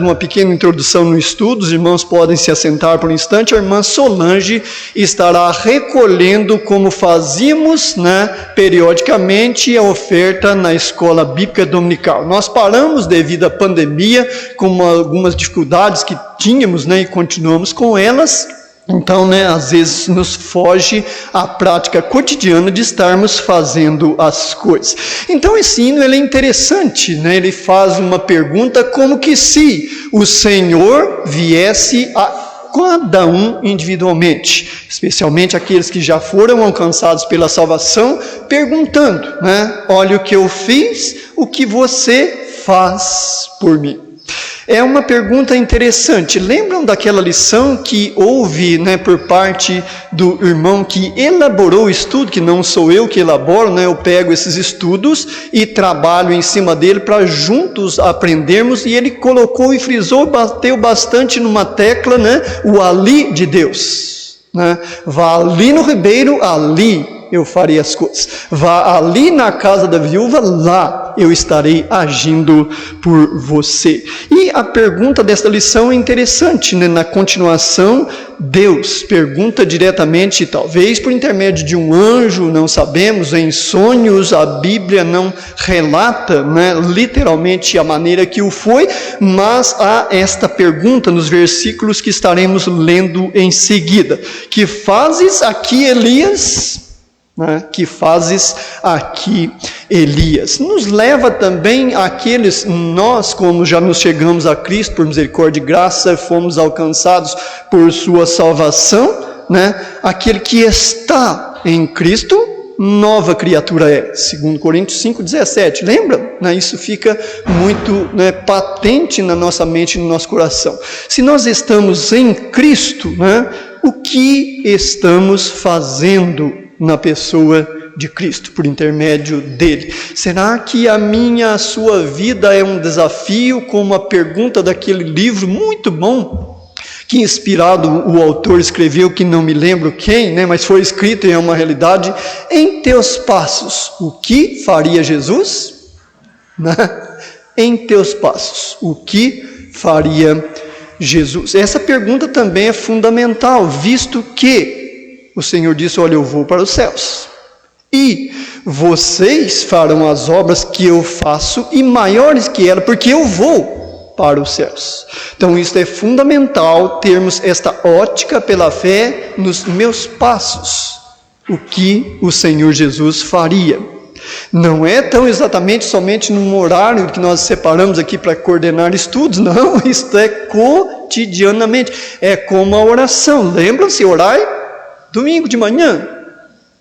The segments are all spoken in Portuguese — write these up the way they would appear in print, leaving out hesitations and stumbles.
uma pequena introdução no estudo, os irmãos podem se assentar por um instante. A irmã Solange estará recolhendo, como fazíamos, periodicamente, a oferta na escola bíblica dominical. Nós paramos devido à pandemia, com algumas dificuldades que tínhamos, e continuamos com elas. Então, às vezes nos foge a prática cotidiana de estarmos fazendo as coisas. Então, esse hino ele é interessante, ele faz uma pergunta como que se o Senhor viesse a cada um individualmente, especialmente aqueles que já foram alcançados pela salvação, perguntando, olha o que eu fiz, o que você faz por mim. É uma pergunta interessante. Lembram daquela lição que houve, por parte do irmão que elaborou o estudo, que não sou eu que elaboro, eu pego esses estudos e trabalho em cima dele para juntos aprendermos, e ele colocou e frisou, bateu bastante numa tecla, o ali de Deus. Vá ali no ribeiro, ali eu farei as coisas. Vá ali na casa da viúva, lá eu estarei agindo por você. E a pergunta desta lição é interessante, Na continuação, Deus pergunta diretamente, talvez por intermédio de um anjo, não sabemos, em sonhos, a Bíblia não relata, literalmente a maneira que o foi, mas há esta pergunta nos versículos que estaremos lendo em seguida. Que fazes aqui, Elias? Que fazes aqui, Elias? Nos leva também àqueles, nós como já nos chegamos a Cristo por misericórdia e graça, fomos alcançados por sua salvação, aquele que está em Cristo, nova criatura é, 2 Coríntios 5,17, lembra? Isso fica muito patente na nossa mente e no nosso coração. Se nós estamos em Cristo, o que estamos fazendo na pessoa de Cristo, por intermédio dele? Será que a sua vida é um desafio, como a pergunta daquele livro muito bom, que inspirado o autor escreveu, que não me lembro quem, mas foi escrito e é uma realidade: em teus passos, o que faria Jesus? Em teus passos, o que faria Jesus? Essa pergunta também é fundamental, visto que o Senhor disse: olha, eu vou para os céus, e vocês farão as obras que eu faço, e maiores que ela, porque eu vou para os céus. Então isso é fundamental, termos esta ótica pela fé nos meus passos, o que o Senhor Jesus faria. Não é tão exatamente somente num horário que nós separamos aqui para coordenar estudos, não, isto é cotidianamente, é como a oração. Lembram-se, orai domingo de manhã,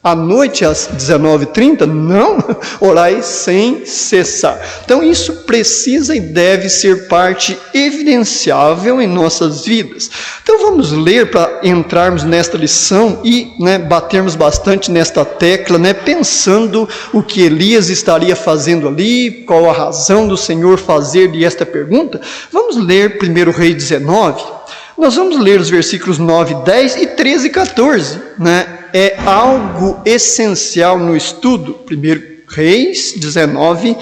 à noite às 19h30, não, orai sem cessar. Então isso precisa e deve ser parte evidenciável em nossas vidas. Então vamos ler para entrarmos nesta lição e batermos bastante nesta tecla, pensando o que Elias estaria fazendo ali, qual a razão do Senhor fazer-lhe esta pergunta. Vamos ler 1 Reis 19. Nós vamos ler os versículos 9, 10 e 13 e 14, É algo essencial no estudo. 1 Reis 19,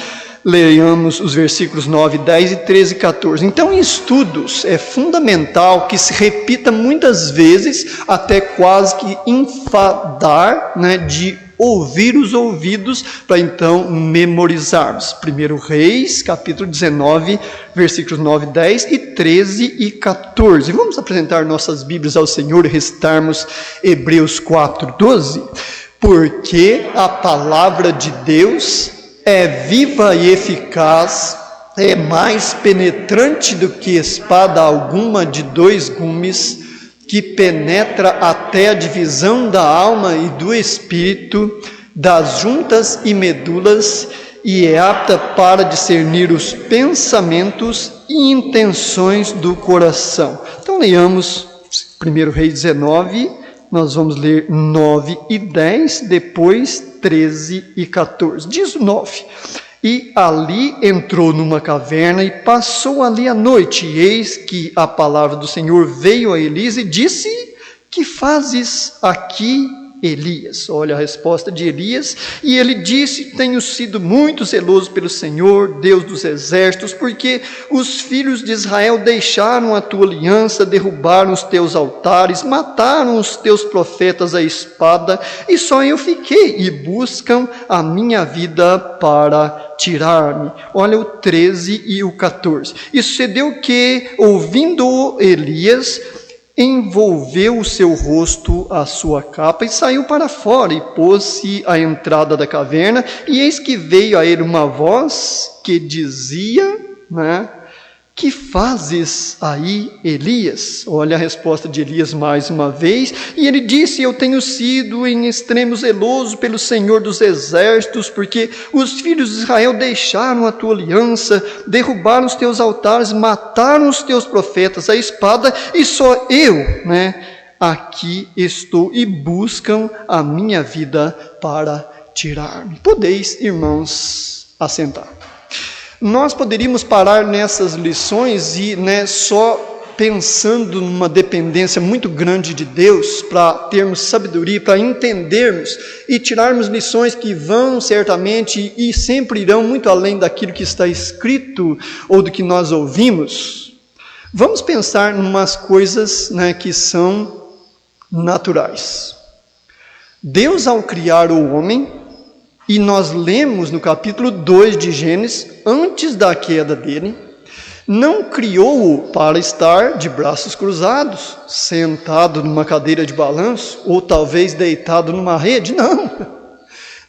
leiamos os versículos 9, 10 e 13 e 14. Então, em estudos, é fundamental que se repita muitas vezes, até quase que enfadar, de ouvir os ouvidos, para então memorizarmos. 1 Reis, capítulo 19, versículos 9, 10 e 13 e 14. Vamos apresentar nossas Bíblias ao Senhor e recitarmos Hebreus 4, 12. Porque a palavra de Deus é viva e eficaz, é mais penetrante do que espada alguma de 2 gumes, que penetra até a divisão da alma e do espírito, das juntas e medulas, e é apta para discernir os pensamentos e intenções do coração. Então leiamos 1 Reis 19, nós vamos ler 9 e 10, depois 13 e 14. Diz o 9: E ali entrou numa caverna e passou ali a noite. E eis que a palavra do Senhor veio a Elias e disse: Que fazes aqui, Elias. Olha a resposta de Elias, e ele disse: tenho sido muito zeloso pelo Senhor, Deus dos exércitos, porque os filhos de Israel deixaram a tua aliança, derrubaram os teus altares, mataram os teus profetas à espada, e só eu fiquei, e buscam a minha vida para tirar-me. Olha o 13 e o 14. E sucedeu que, ouvindo Elias, envolveu o seu rosto a sua capa e saiu para fora e pôs-se à entrada da caverna, e eis que veio a ele uma voz que dizia, que fazes aí, Elias? Olha a resposta de Elias mais uma vez, e ele disse: eu tenho sido em extremo zeloso pelo Senhor dos exércitos, porque os filhos de Israel deixaram a tua aliança, derrubaram os teus altares, mataram os teus profetas à espada, e só eu, aqui estou, e buscam a minha vida para tirar-me. Podeis, irmãos, assentar. Nós poderíamos parar nessas lições e só pensando numa dependência muito grande de Deus para termos sabedoria, para entendermos e tirarmos lições que vão certamente e sempre irão muito além daquilo que está escrito ou do que nós ouvimos. Vamos pensar em umas coisas que são naturais. Deus, ao criar o homem, e nós lemos no capítulo 2 de Gênesis, antes da queda dele, não criou-o para estar de braços cruzados, sentado numa cadeira de balanço, ou talvez deitado numa rede, não.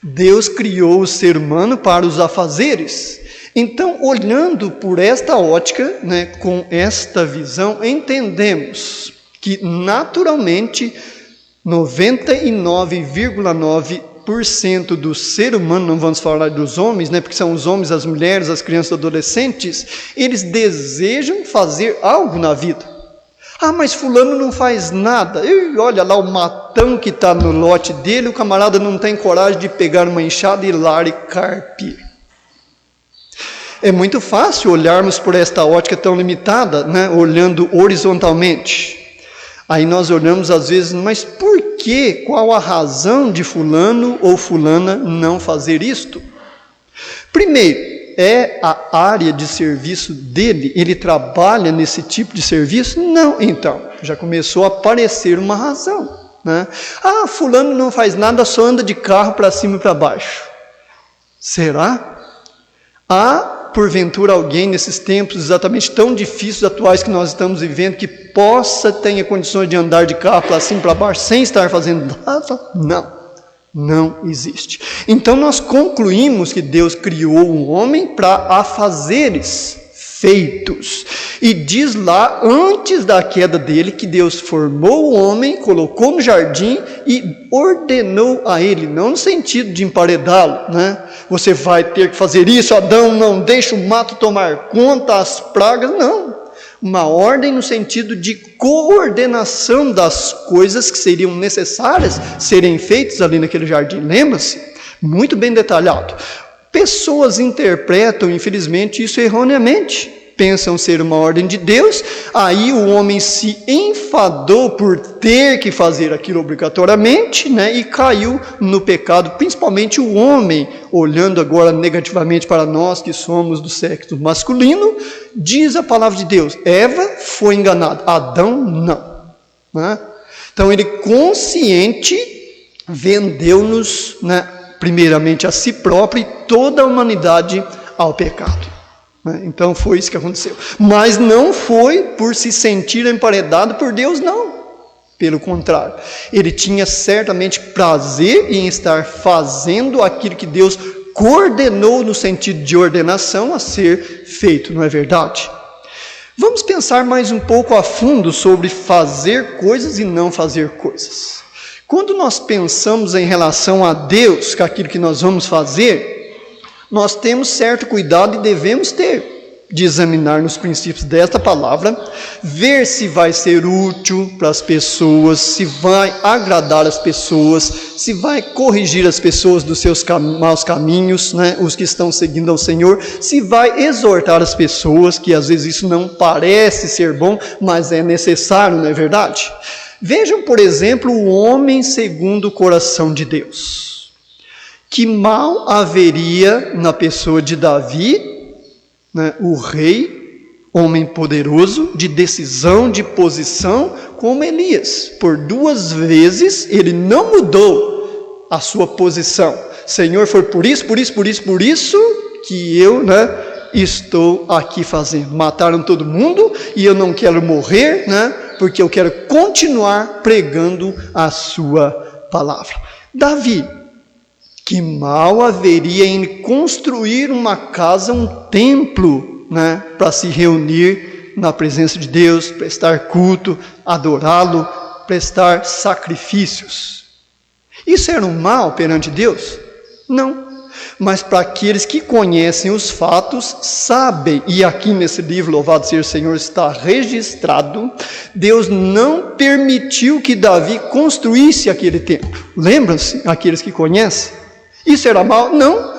Deus criou o ser humano para os afazeres. Então, olhando por esta ótica, com esta visão, entendemos que naturalmente 99,9% do ser humano, não vamos falar dos homens, porque são os homens, as mulheres, as crianças, adolescentes, eles desejam fazer algo na vida. Ah, mas fulano não faz nada. E olha lá o matão que está no lote dele, o camarada não tem coragem de pegar uma enxada e ir lá e carpir. É muito fácil olharmos por esta ótica tão limitada, olhando horizontalmente. Aí nós olhamos às vezes, mas por que? Qual a razão de fulano ou fulana não fazer isto? Primeiro, é a área de serviço dele? Ele trabalha nesse tipo de serviço? Não. Então, já começou a aparecer uma razão. Ah, fulano não faz nada, só anda de carro para cima e para baixo. Será? Porventura alguém nesses tempos exatamente tão difíceis atuais que nós estamos vivendo, que tenha condições de andar de carro para cima e para baixo sem estar fazendo nada? Não existe. Então nós concluímos que Deus criou um homem para afazeres feitos, e diz lá, antes da queda dele, que Deus formou o homem, colocou no jardim e ordenou a ele, não no sentido de emparedá-lo, você vai ter que fazer isso, Adão, não deixa o mato tomar conta, as pragas, não, uma ordem no sentido de coordenação das coisas que seriam necessárias serem feitas ali naquele jardim, lembra-se? Muito bem detalhado. Pessoas interpretam, infelizmente, isso erroneamente. Pensam ser uma ordem de Deus, aí o homem se enfadou por ter que fazer aquilo obrigatoriamente, e caiu no pecado, principalmente o homem, olhando agora negativamente para nós que somos do sexo masculino, diz a palavra de Deus, Eva foi enganada, Adão não. Então ele consciente vendeu-nos, primeiramente a si próprio e toda a humanidade ao pecado. Então foi isso que aconteceu. Mas não foi por se sentir emparedado por Deus, não. Pelo contrário, ele tinha certamente prazer em estar fazendo aquilo que Deus coordenou no sentido de ordenação a ser feito, não é verdade? Vamos pensar mais um pouco a fundo sobre fazer coisas e não fazer coisas. Quando nós pensamos em relação a Deus, com aquilo que nós vamos fazer, nós temos certo cuidado e devemos ter de examinar nos princípios desta palavra, ver se vai ser útil para as pessoas, se vai agradar as pessoas, se vai corrigir as pessoas dos seus maus caminhos, os que estão seguindo ao Senhor, se vai exortar as pessoas, que às vezes isso não parece ser bom, mas é necessário, não é verdade? Vejam, por exemplo, o homem segundo o coração de Deus. Que mal haveria na pessoa de Davi, né, o rei, homem poderoso, de decisão, de posição, como Elias. Por 2 vezes ele não mudou a sua posição. Senhor, foi por isso que eu, estou aqui fazendo. Mataram todo mundo e eu não quero morrer, porque eu quero continuar pregando a sua palavra. Davi, que mal haveria em construir uma casa, um templo, para se reunir na presença de Deus, prestar culto, adorá-lo, prestar sacrifícios. Isso era um mal perante Deus? Não. Mas para aqueles que conhecem os fatos, sabem, e aqui nesse livro, louvado seja o Senhor, está registrado, Deus não permitiu que Davi construísse aquele templo. Lembram-se, aqueles que conhecem? Isso era mal? Não.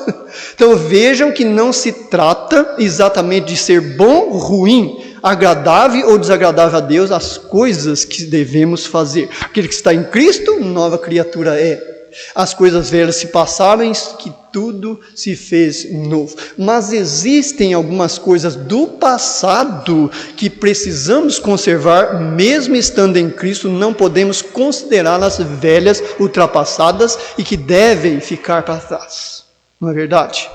Então vejam que não se trata exatamente de ser bom, ruim, agradável ou desagradável a Deus, as coisas que devemos fazer. Aquele que está em Cristo, nova criatura é. As coisas velhas se passaram, que tudo se fez novo. Mas existem algumas coisas do passado que precisamos conservar, mesmo estando em Cristo, não podemos considerá-las velhas, ultrapassadas e que devem ficar para trás. Não é verdade?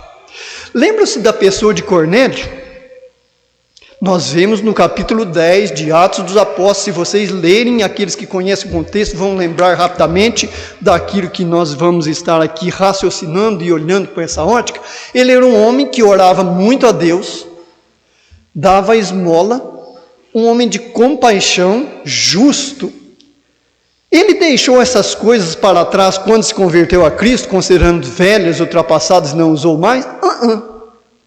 Lembra-se da pessoa de Cornélio? Nós vemos no capítulo 10 de Atos dos Apóstolos, se vocês lerem, aqueles que conhecem o contexto vão lembrar rapidamente daquilo que nós vamos estar aqui raciocinando e olhando com essa ótica. Ele era um homem que orava muito a Deus, dava esmola, um homem de compaixão, justo. Ele deixou essas coisas para trás quando se converteu a Cristo, considerando velhas, ultrapassadas e não usou mais?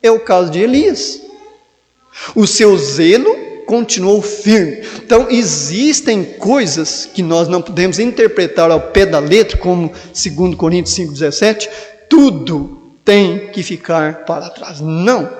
É o caso de Elias. O seu zelo continuou firme. Então existem coisas que nós não podemos interpretar ao pé da letra, como 2 Coríntios 5,17, tudo tem que ficar para trás. Não.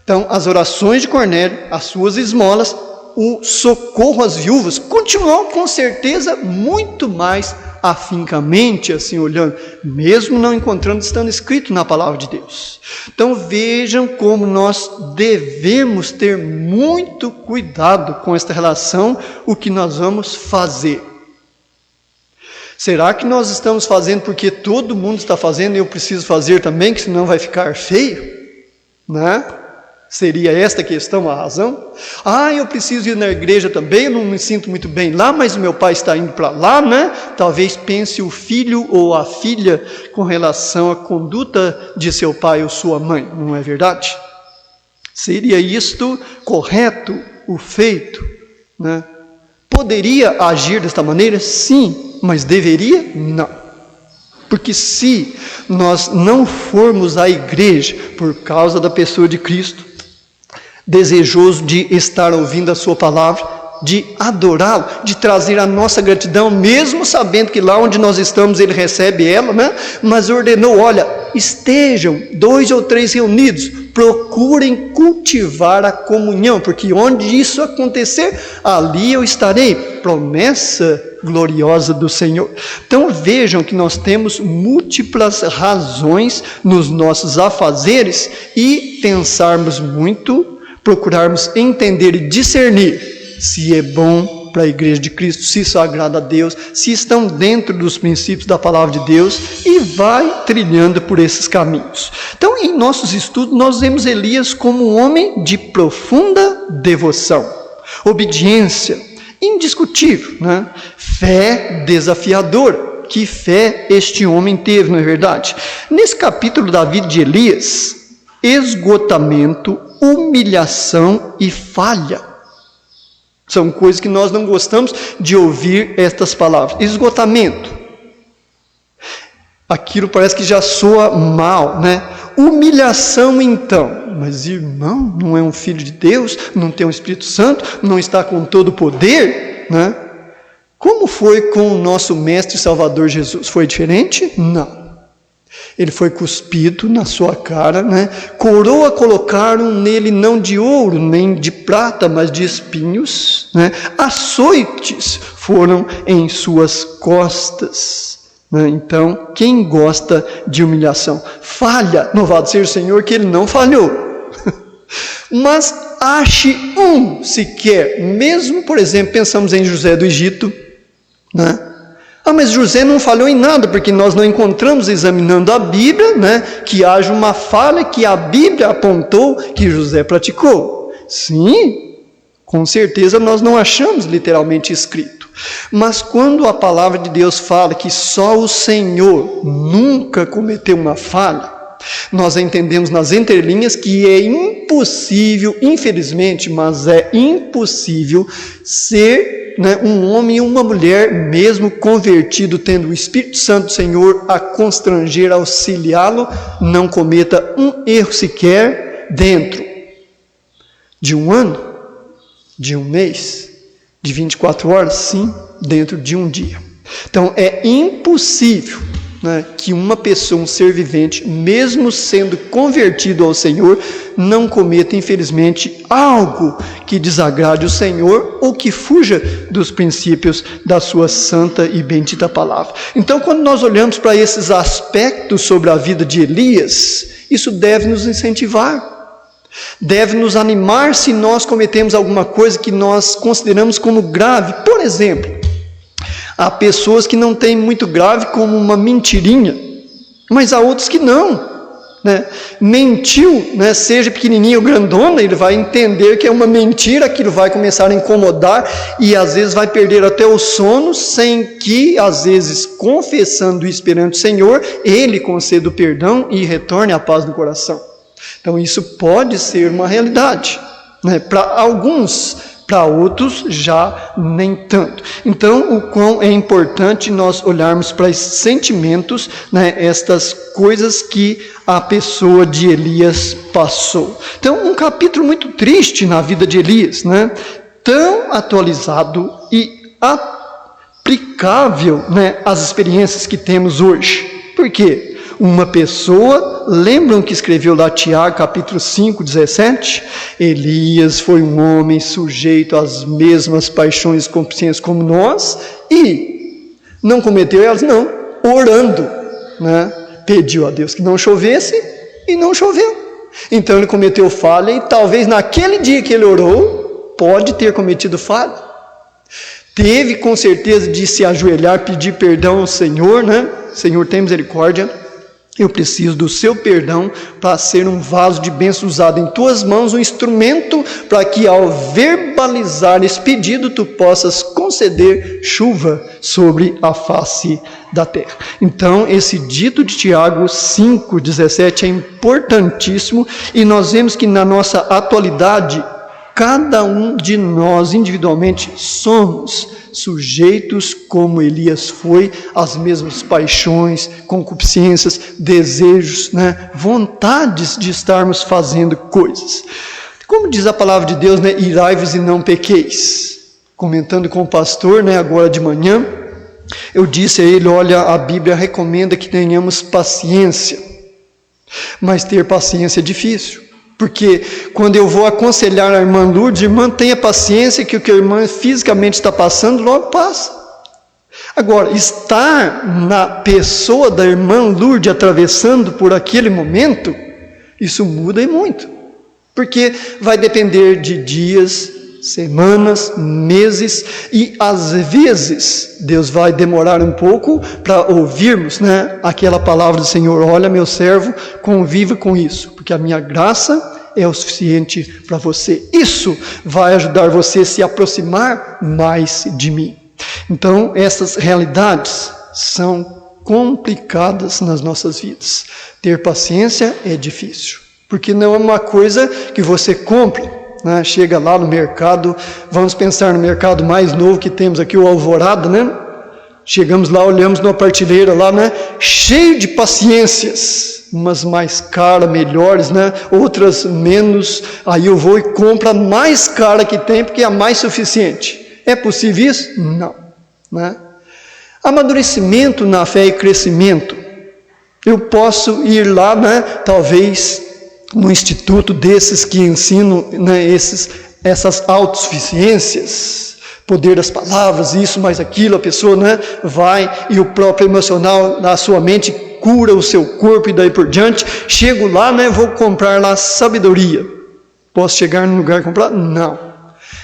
Então as orações de Cornélio, as suas esmolas, o socorro às viúvas, continuou com certeza muito mais afincamente, assim olhando, mesmo não encontrando, estando escrito na palavra de Deus. Então vejam como nós devemos ter muito cuidado com esta relação, o que nós vamos fazer. Será que nós estamos fazendo porque todo mundo está fazendo e eu preciso fazer também, que senão vai ficar feio? Seria esta questão a razão? Eu preciso ir na igreja também, eu não me sinto muito bem lá, mas o meu pai está indo para lá, Talvez pense o filho ou a filha com relação à conduta de seu pai ou sua mãe, não é verdade? Seria isto correto, o feito, Poderia agir desta maneira? Sim, mas deveria? Não. Porque se nós não formos à igreja por causa da pessoa de Cristo, desejoso de estar ouvindo a sua palavra, de adorá-lo, de trazer a nossa gratidão, mesmo sabendo que lá onde nós estamos ele recebe ela, mas ordenou, olha, estejam 2 ou 3 reunidos, procurem cultivar a comunhão, porque onde isso acontecer, ali eu estarei, promessa gloriosa do Senhor. Então vejam que nós temos múltiplas razões nos nossos afazeres e pensarmos muito, procurarmos entender e discernir se é bom para a igreja de Cristo, se isso agrada a Deus, se estão dentro dos princípios da palavra de Deus, e vai trilhando por esses caminhos. Então, em nossos estudos, nós vemos Elias como um homem de profunda devoção, obediência indiscutível, fé desafiadora. Que fé este homem teve, não é verdade? Nesse capítulo da vida de Elias, esgotamento, humilhação e falha. São coisas que nós não gostamos de ouvir estas palavras. Esgotamento. Aquilo parece que já soa mal, Humilhação então. Mas irmão, não é um filho de Deus, não tem o Espírito Santo, não está com todo o poder, Como foi com o nosso Mestre e Salvador Jesus? Foi diferente? Não. Ele foi cuspido na sua cara, né? Coroa colocaram nele não de ouro, nem de prata, mas de espinhos, né? Açoites foram em suas costas, né? Então, quem gosta de humilhação? Falha, louvado seja o Senhor, que ele não falhou. Mas ache um sequer, mesmo, por exemplo, pensamos em José do Egito, né? Mas José não falhou em nada, porque nós não encontramos, examinando a Bíblia, né, que haja uma falha que a Bíblia apontou que José praticou. Sim, com certeza nós não achamos literalmente escrito. Mas quando a palavra de Deus fala que só o Senhor nunca cometeu uma falha, nós entendemos nas entrelinhas que é impossível, infelizmente, mas é impossível ser, né, um homem e uma mulher, mesmo convertido, tendo o Espírito Santo do Senhor a constranger, a auxiliá-lo, não cometa um erro sequer dentro de um ano, de um mês, de 24 horas, sim, dentro de um dia. Então, é impossível, né, que uma pessoa, um ser vivente, mesmo sendo convertido ao Senhor, não cometa, infelizmente, algo que desagrade o Senhor ou que fuja dos princípios da sua santa e bendita palavra. Então, quando nós olhamos para esses aspectos sobre a vida de Elias, isso deve nos incentivar, deve nos animar se nós cometemos alguma coisa que nós consideramos como grave. Por exemplo, há pessoas que não têm muito grave como uma mentirinha, mas há outros que não, né? Mentiu, né? Seja pequenininho ou grandona, ele vai entender que é uma mentira, aquilo vai começar a incomodar e às vezes vai perder até o sono, sem que, às vezes, confessando isso perante o Senhor, ele conceda o perdão e retorne a paz no coração. Então isso pode ser uma realidade, né? Para alguns, para outros já nem tanto. Então, o quão é importante nós olharmos para esses sentimentos, né, estas coisas que a pessoa de Elias passou. Então, um capítulo muito triste na vida de Elias, né, tão atualizado e aplicável, né, às experiências que temos hoje. Por quê? Uma pessoa, lembram que escreveu lá Tiago, capítulo 5, 17? Elias foi um homem sujeito às mesmas paixões e concupiscências como nós, e não cometeu elas, não, orando, né? Pediu a Deus que não chovesse, e não choveu. Então ele cometeu falha, e talvez naquele dia que ele orou, pode ter cometido falha. Teve com certeza de se ajoelhar, pedir perdão ao Senhor, né? Senhor, tem misericórdia. Eu preciso do seu perdão para ser um vaso de bênção usado em tuas mãos, um instrumento para que ao verbalizar esse pedido tu possas conceder chuva sobre a face da terra. Então esse dito de Tiago 5,17 é importantíssimo e nós vemos que na nossa atualidade cada um de nós individualmente somos sujeitos, como Elias foi, às mesmas paixões, concupiscências, desejos, né, vontades de estarmos fazendo coisas. Como diz a palavra de Deus, né, irai-vos e não pequeis. Comentando com o pastor, né, agora de manhã, eu disse a ele, olha, a Bíblia recomenda que tenhamos paciência, mas ter paciência é difícil. Porque quando eu vou aconselhar a irmã Lourdes, irmã, tenha paciência que o que a irmã fisicamente está passando, logo passa. Agora, estar na pessoa da irmã Lourdes atravessando por aquele momento, isso muda e muito. Porque vai depender de dias, semanas, meses, e às vezes Deus vai demorar um pouco para ouvirmos, né, aquela palavra do Senhor, olha meu servo, conviva com isso, porque a minha graça é o suficiente para você. Isso vai ajudar você a se aproximar mais de mim. Então, essas realidades são complicadas nas nossas vidas. Ter paciência é difícil, porque não é uma coisa que você compra, né? Chega lá no mercado, vamos pensar no mercado mais novo que temos aqui, o Alvorada, né? Chegamos lá, olhamos numa prateleira lá, né? Cheio de paciências, umas mais caras, melhores, né? Outras menos, aí eu vou e compro a mais cara que tem, porque é a mais suficiente. É possível isso? Não, né? Amadurecimento na fé e crescimento Eu posso ir lá, né, talvez no instituto desses que ensinam, né, essas autossuficiências, poder das palavras, isso mais aquilo, a pessoa, né, vai e o próprio emocional na sua mente cura o seu corpo e daí por diante. Chego lá, né, vou comprar lá sabedoria. Posso chegar num lugar e comprar? Não.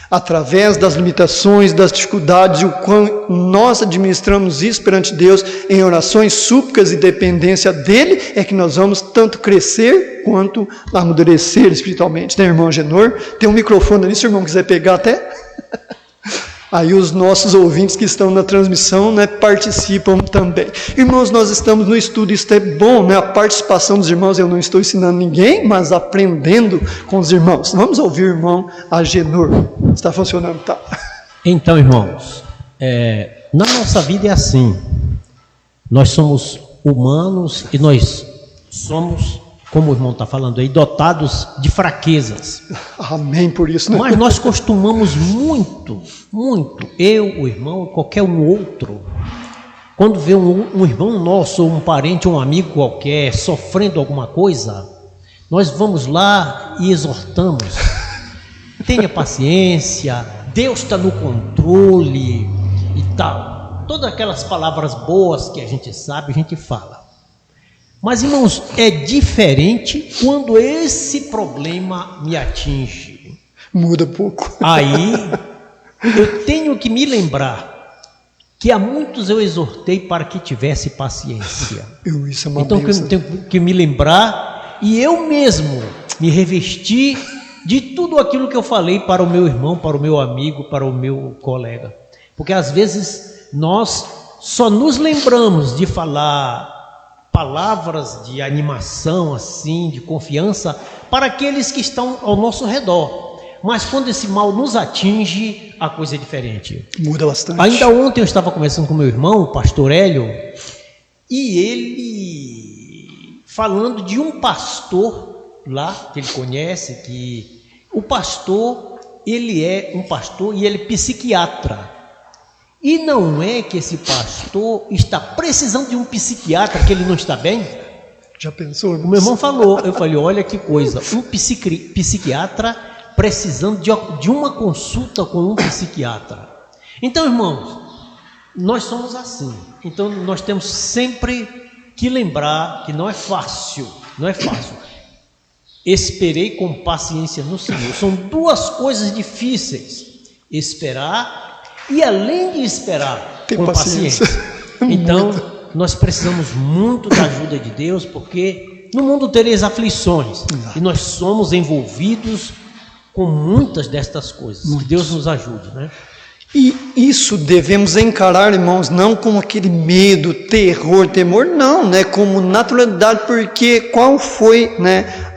Através das limitações, das dificuldades, e o quão nós administramos isso perante Deus em orações, súplicas e dependência dEle, é que nós vamos tanto crescer quanto amadurecer espiritualmente. Né, irmão Agenor? Tem um microfone ali, se o irmão quiser pegar até. Aí os nossos ouvintes que estão na transmissão, né, participam também. Irmãos, nós estamos no estudo, isso é bom, né? A participação dos irmãos, eu não estou ensinando ninguém, mas aprendendo com os irmãos. Vamos ouvir o irmão Agenor. Está funcionando, tá? Então, irmãos, na nossa vida é assim. Nós somos humanos e nós somos, como o irmão está falando aí, dotados de fraquezas. Amém por isso, né? Mas nós costumamos muito, eu, o irmão, qualquer um outro, quando vê um irmão nosso, ou um parente, ou um amigo qualquer, sofrendo alguma coisa, nós vamos lá e exortamos. Tenha paciência, Deus está no controle e tal. Todas aquelas palavras boas que a gente sabe, a gente fala. Mas, irmãos, é diferente quando esse problema me atinge. Muda pouco. Aí, eu tenho que me lembrar que a muitos eu exortei para que tivesse paciência. Isso é uma então, bênção. eu tenho que me lembrar e eu mesmo me revestir de tudo aquilo que eu falei para o meu irmão, para o meu amigo, para o meu colega. Porque, às vezes, nós só nos lembramos de falar palavras de animação, assim, de confiança, para aqueles que estão ao nosso redor. Mas quando esse mal nos atinge, a coisa é diferente. Muda bastante. Ainda ontem eu estava conversando com meu irmão, o pastor Hélio, e ele falando de um pastor lá, que ele conhece, que o pastor, ele é um pastor e ele é psiquiatra. E não é que esse pastor está precisando de um psiquiatra, que ele não está bem? Já pensou? O meu irmão falou, eu falei, olha que coisa, um psiquiatra precisando de uma consulta com um psiquiatra. Então, irmãos, nós somos assim. Então, nós temos sempre que lembrar que não é fácil. Esperei com paciência no Senhor. São duas coisas difíceis. Esperar e, além de esperar, ter com paciência. Então, nós precisamos muito da ajuda de Deus, porque no mundo tereis aflições. Exato. E nós somos envolvidos com muitas destas coisas. Que Deus nos ajude, né? E isso devemos encarar, irmãos, não como aquele medo, terror, temor, não, né? Como naturalidade, porque qual foi, né,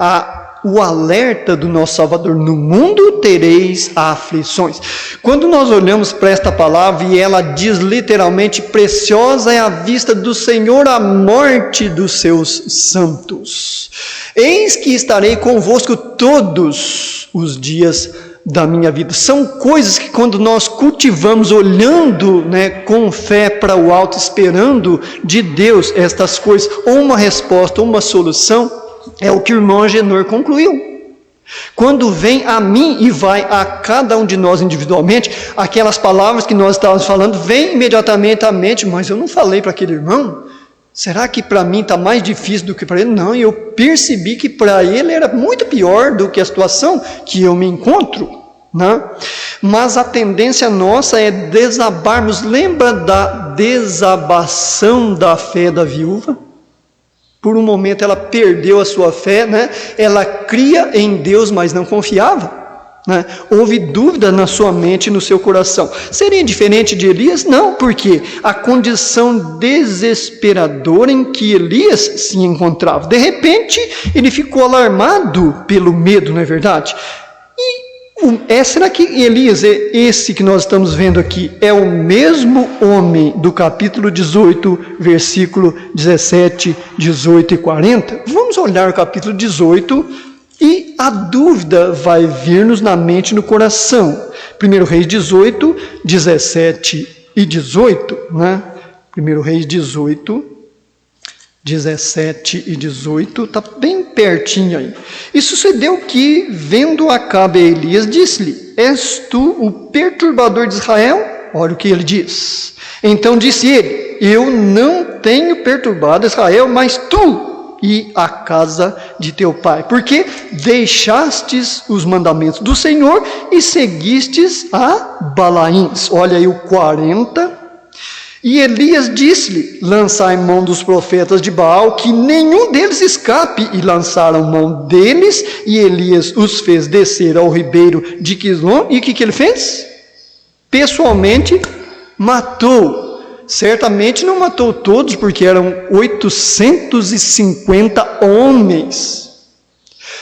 o alerta do nosso Salvador? No mundo tereis aflições. Quando nós olhamos para esta palavra e ela diz literalmente, preciosa é a vista do Senhor a morte dos seus santos. Eis que estarei convosco todos os dias da minha vida. São coisas que quando nós cultivamos, olhando, né, com fé para o alto, esperando de Deus estas coisas, ou uma resposta, ou uma solução, é o que o irmão Agenor concluiu. Quando vem a mim e vai a cada um de nós individualmente, aquelas palavras que nós estávamos falando, vem imediatamente à mente, mas eu não falei para aquele irmão? Será que para mim está mais difícil do que para ele? Não, eu percebi que para ele era muito pior do que a situação que eu me encontro, né? Mas a tendência nossa é desabarmos. Lembra da desabação da fé da viúva? Por um momento ela perdeu a sua fé, né? Ela cria em Deus, mas não confiava. Né? Houve dúvida na sua mente e no seu coração. Seria diferente de Elias? Não, porque a condição desesperadora em que Elias se encontrava. De repente, ele ficou alarmado pelo medo, não é verdade? E será que Elias, esse que nós estamos vendo aqui, é o mesmo homem do capítulo 18, versículo 17, 18 e 40? Vamos olhar o capítulo 18 e a dúvida vai vir-nos na mente e no coração. 1 Reis 18, 17 e 18, né? 1 Reis 18, 17 e 18, está bem pertinho aí. E sucedeu que, vendo Acabe a Elias, disse-lhe: És tu o perturbador de Israel? Olha o que ele diz. Então disse ele: Eu não tenho perturbado Israel, mas tu e a casa de teu pai, porque deixastes os mandamentos do Senhor e seguistes a Balaíns. Olha aí o 40. E Elias disse-lhe: Lançai mão dos profetas de Baal, que nenhum deles escape. E lançaram mão deles, e Elias os fez descer ao ribeiro de Quislom. E o que ele fez? Pessoalmente matou. Certamente não matou todos, porque eram 850 homens.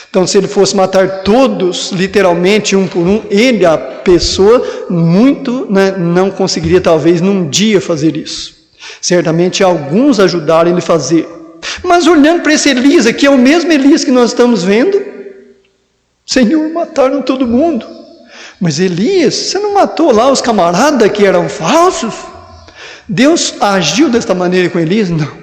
Então, se ele fosse matar todos, literalmente, um por um, ele, a pessoa, não conseguiria, talvez, num dia fazer isso. Certamente, alguns ajudaram ele a fazer. Mas, olhando para esse Elias aqui, é o mesmo Elias que nós estamos vendo. Senhor, mataram todo mundo. Mas, Elias, você não matou lá os camaradas que eram falsos? Deus agiu desta maneira com Elias? Não.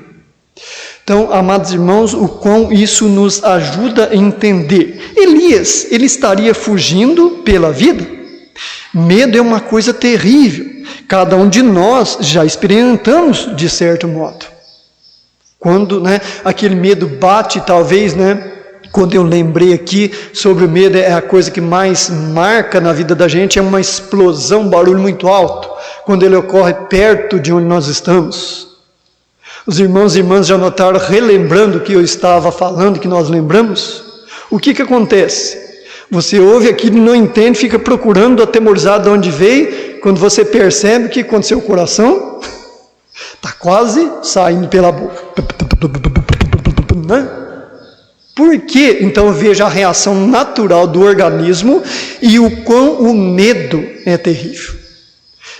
Então, amados irmãos, o quão isso nos ajuda a entender. Elias, ele estaria fugindo pela vida? Medo é uma coisa terrível. Cada um de nós já experimentamos de certo modo. Quando aquele medo bate, talvez, quando eu lembrei aqui sobre o medo, é a coisa que mais marca na vida da gente, é uma explosão, um barulho muito alto, quando ele ocorre perto de onde nós estamos. Os irmãos e irmãs já notaram, relembrando o que eu estava falando, que nós lembramos? O que acontece? Você ouve aquilo e não entende, fica procurando, atemorizado de onde veio, quando você percebe que quando seu coração está quase saindo pela boca. Por quê? Então veja a reação natural do organismo e o quão o medo é terrível.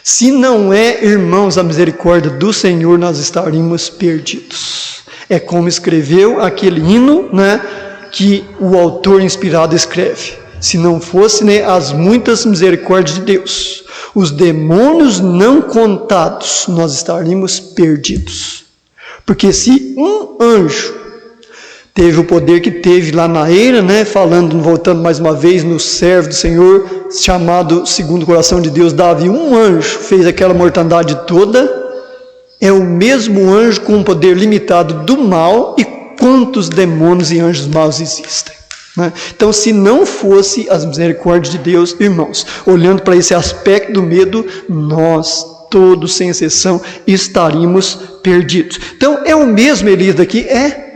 Se não é, irmãos, a misericórdia do Senhor, nós estaríamos perdidos. É como escreveu aquele hino, que o autor inspirado escreve. Se não fosse as muitas misericórdias de Deus, os demônios não contados, nós estaríamos perdidos. Porque se um anjo teve o poder que teve lá na eira, voltando mais uma vez no servo do Senhor, chamado segundo o coração de Deus, Davi, um anjo fez aquela mortandade toda, é o mesmo anjo com um poder limitado do mal, e quantos demônios e anjos maus existem. Então, se não fosse as misericórdias de Deus, irmãos, olhando para esse aspecto do medo, nós todos, sem exceção, estaríamos perdidos. Então, é o mesmo Elias daqui? É.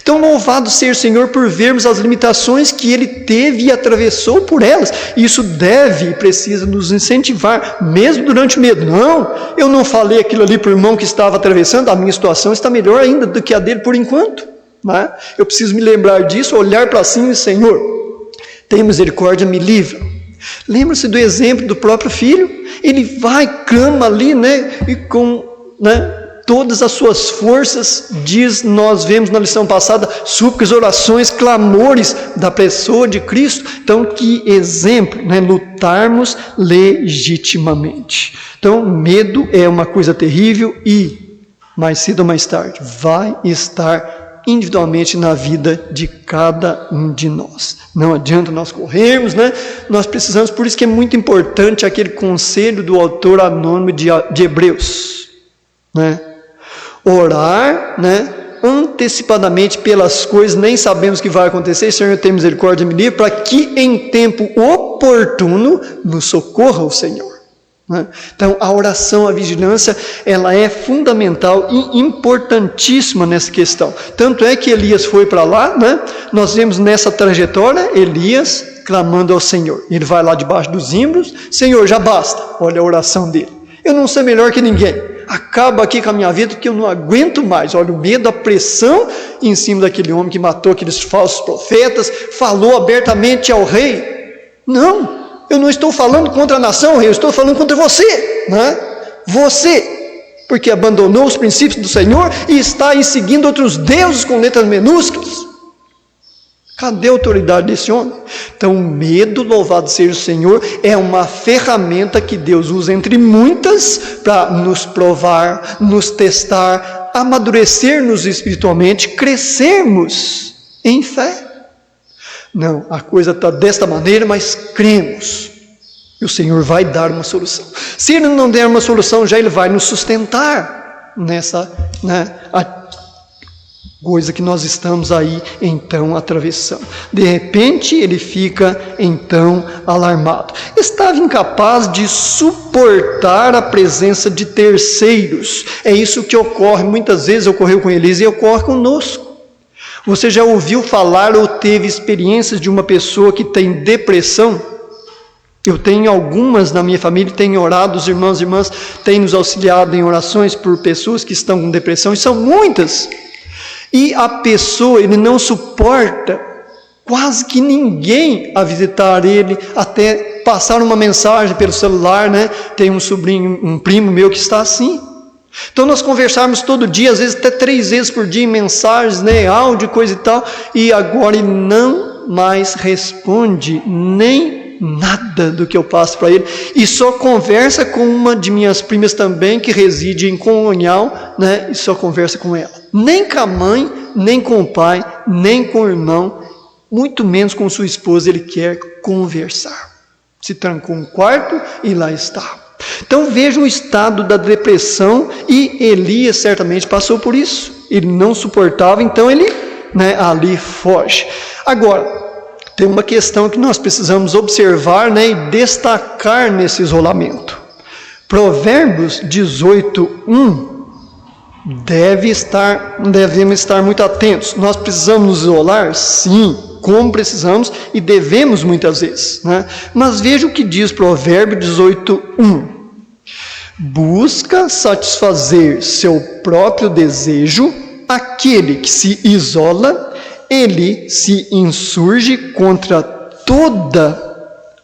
Então, louvado seja o Senhor por vermos as limitações que ele teve e atravessou por elas. Isso deve e precisa nos incentivar, mesmo durante o medo. Não, eu não falei aquilo ali para o irmão que estava atravessando, a minha situação está melhor ainda do que a dele por enquanto. Eu preciso me lembrar disso, olhar para cima e Senhor, tem misericórdia, me livra. Lembra-se do exemplo do próprio filho? Ele vai, clama ali, e com... todas as suas forças, nós vemos na lição passada, súplicas, orações, clamores da pessoa de Cristo. Então, que exemplo, lutarmos legitimamente. Então, medo é uma coisa terrível e, mais cedo ou mais tarde, vai estar individualmente na vida de cada um de nós. Não adianta nós corrermos, Nós precisamos, por isso que é muito importante aquele conselho do autor anônimo de Hebreus, Orar, antecipadamente pelas coisas, nem sabemos o que vai acontecer, Senhor, tem misericórdia, me livre, para que em tempo oportuno nos socorra o Senhor. Então, a oração, a vigilância, ela é fundamental e importantíssima nessa questão. Tanto é que Elias foi para lá, nós vemos nessa trajetória, Elias clamando ao Senhor. Ele vai lá debaixo dos zimbros, Senhor, já basta. Olha a oração dele. Eu não sou melhor que ninguém. Acaba aqui com a minha vida, porque eu não aguento mais. Olha o medo, a pressão em cima daquele homem que matou aqueles falsos profetas, falou abertamente ao rei. Não, eu não estou falando contra a nação, rei, eu estou falando contra você. Você, porque abandonou os princípios do Senhor e está aí seguindo outros deuses com letras minúsculas. Cadê a autoridade desse homem? Então, o medo, louvado seja o Senhor, é uma ferramenta que Deus usa entre muitas para nos provar, nos testar, amadurecer-nos espiritualmente, crescermos em fé. Não, a coisa está desta maneira, mas cremos. E o Senhor vai dar uma solução. Se Ele não der uma solução, já Ele vai nos sustentar nessa coisa que nós estamos aí, então, atravessando. De repente, ele fica, então, alarmado. Estava incapaz de suportar a presença de terceiros. É isso que ocorre, muitas vezes ocorreu com Elias e ocorre conosco. Você já ouviu falar ou teve experiências de uma pessoa que tem depressão? Eu tenho algumas na minha família, tenho orado, os irmãos e irmãs têm nos auxiliado em orações por pessoas que estão com depressão, e são muitas. E a pessoa, ele não suporta quase que ninguém a visitar ele, até passar uma mensagem pelo celular, né? Tem um sobrinho, um primo meu que está assim. Então nós conversarmos todo dia, às vezes até 3 vezes por dia em mensagens, né? Áudio, coisa e tal, e agora ele não mais responde nem nada do que eu passo para ele, e só conversa com uma de minhas primas também, que reside em Congonhal, né? E só conversa com ela. Nem com a mãe, nem com o pai, nem com o irmão, muito menos com sua esposa ele quer conversar. Se trancou um quarto e lá está. Então veja o estado da depressão, e Elias certamente passou por isso. Ele não suportava, então ele, né, ali foge. Agora, tem uma questão que nós precisamos observar, né, e destacar nesse isolamento. Provérbios 18:1. Devemos estar muito atentos. Nós precisamos nos isolar? Sim, como precisamos e devemos muitas vezes, né? Mas veja o que diz Provérbio 18:1. Busca satisfazer seu próprio desejo, aquele que se isola, ele se insurge contra toda